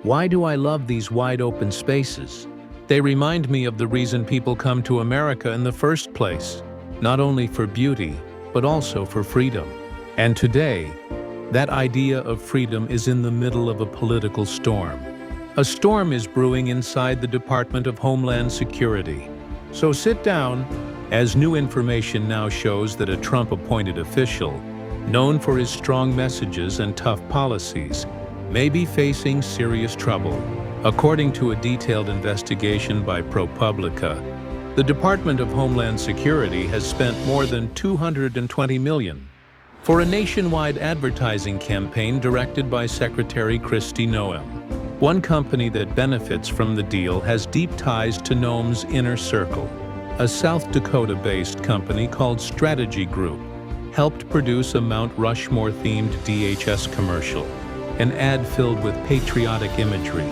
Why do I love these wide open spaces? They remind me of the reason people come to America in the first place, not only for beauty, but also for freedom. And today, that idea of freedom is in the middle of a political storm. A storm is brewing inside the Department of Homeland Security. So sit down, as new information now shows that a Trump-appointed official, known for his strong messages and tough policies, may be facing serious trouble. According to a detailed investigation by ProPublica, the Department of Homeland Security has spent more than $220 million for a nationwide advertising campaign directed by Secretary Kristi Noem. One company that benefits from the deal has deep ties to Noem's inner circle. A South Dakota-based company called Strategy Group helped produce a Mount Rushmore-themed DHS commercial, an ad filled with patriotic imagery,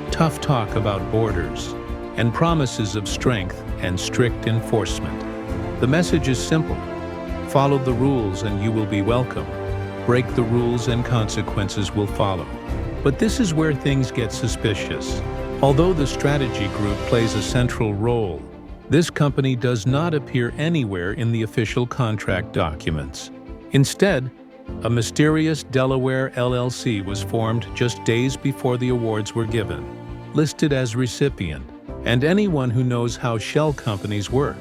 tough talk about borders, and promises of strength and strict enforcement. The message is simple: follow the rules and you will be welcome. Break the rules and consequences will follow. But this is where things get suspicious. Although the Strategy Group plays a central role, this company does not appear anywhere in the official contract documents. Instead, a mysterious Delaware LLC was formed just days before the awards were given, listed as recipient, and anyone who knows how shell companies work.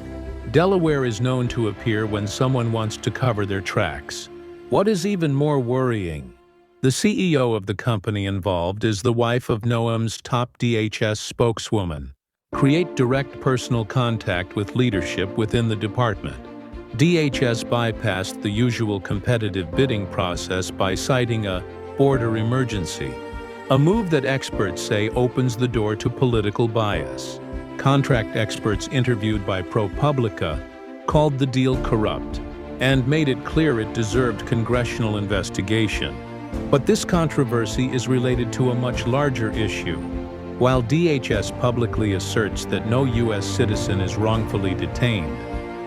Delaware is known to appear when someone wants to cover their tracks. What is even more worrying, the CEO of the company involved is the wife of Noem's top DHS spokeswoman. Create direct personal contact with leadership within the department. DHS bypassed the usual competitive bidding process by citing a border emergency, a move that experts say opens the door to political bias. Contract experts interviewed by ProPublica called the deal corrupt and made it clear it deserved congressional investigation. But this controversy is related to a much larger issue. While DHS publicly asserts that no U.S. citizen is wrongfully detained,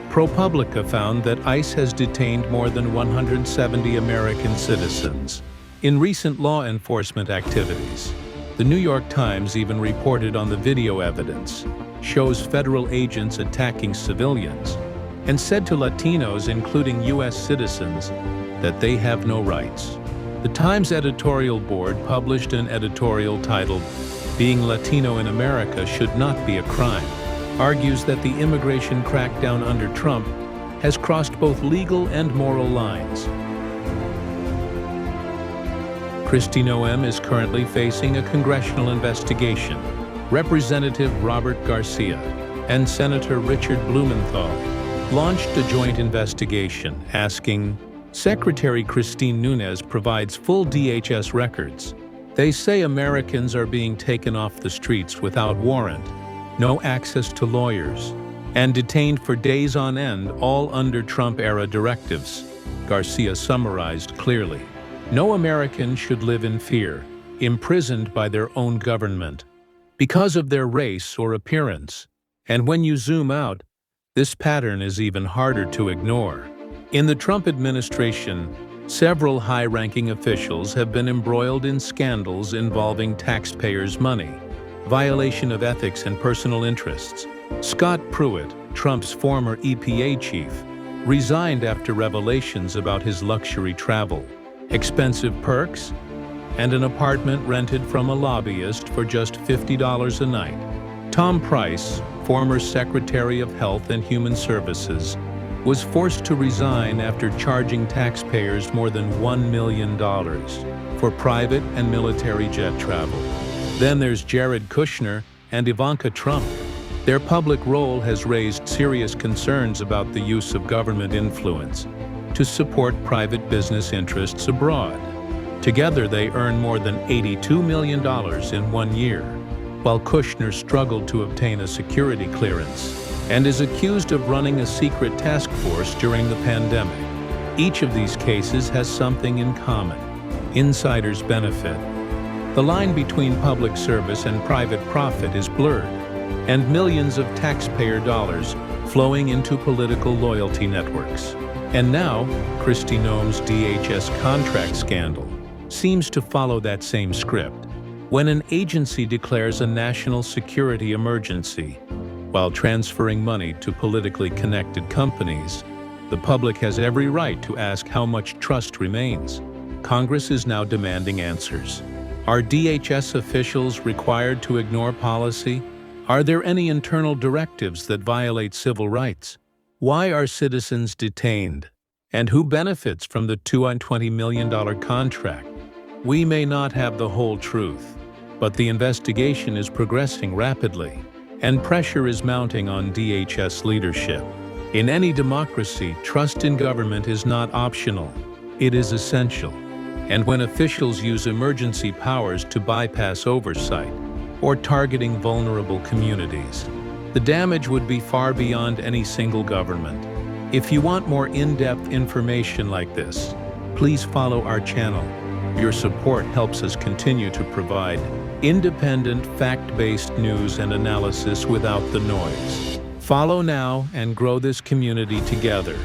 ProPublica found that ICE has detained more than 170 American citizens in recent law enforcement activities. The New York Times even reported on the video evidence, shows federal agents attacking civilians, and said to Latinos, including U.S. citizens, that they have no rights. The Times editorial board published an editorial titled, "Being Latino in America Should Not Be a Crime," argues that the immigration crackdown under Trump has crossed both legal and moral lines. Kristi Noem is currently facing a congressional investigation. Representative Robert Garcia and Senator Richard Blumenthal launched a joint investigation asking, Secretary Kristi Noem provides full DHS records. They say Americans are being taken off the streets without warrant, no access to lawyers, and detained for days on end, all under Trump-era directives. Garcia summarized clearly. No American should live in fear, imprisoned by their own government, because of their race or appearance. And when you zoom out, this pattern is even harder to ignore. In the Trump administration, several high-ranking officials have been embroiled in scandals involving taxpayers' money, violation of ethics and personal interests. Scott Pruitt, Trump's former EPA chief, resigned after revelations about his luxury travel, expensive perks, and an apartment rented from a lobbyist for just $50 a night. Tom Price, former Secretary of Health and Human Services, was forced to resign after charging taxpayers more than $1 million for private and military jet travel. Then there's Jared Kushner and Ivanka Trump. Their public role has raised serious concerns about the use of government influence to support private business interests abroad. Together, they earn more than $82 million in 1 year, while Kushner struggled to obtain a security clearance and is accused of running a secret task force during the pandemic. Each of these cases has something in common: insiders benefit. The line between public service and private profit is blurred, and millions of taxpayer dollars flowing into political loyalty networks. And now, Kristi Noem's DHS contract scandal seems to follow that same script. When an agency declares a national security emergency while transferring money to politically connected companies, the public has every right to ask how much trust remains. Congress is now demanding answers. Are DHS officials required to ignore policy? Are there any internal directives that violate civil rights? Why are citizens detained? And who benefits from the $220 million contract? We may not have the whole truth, but the investigation is progressing rapidly, and pressure is mounting on DHS leadership. In any democracy, trust in government is not optional. It is essential. And when officials use emergency powers to bypass oversight or targeting vulnerable communities, the damage would be far beyond any single government. If you want more in-depth information like this, please follow our channel. Your support helps us continue to provide independent, fact-based news and analysis without the noise. Follow now and grow this community together.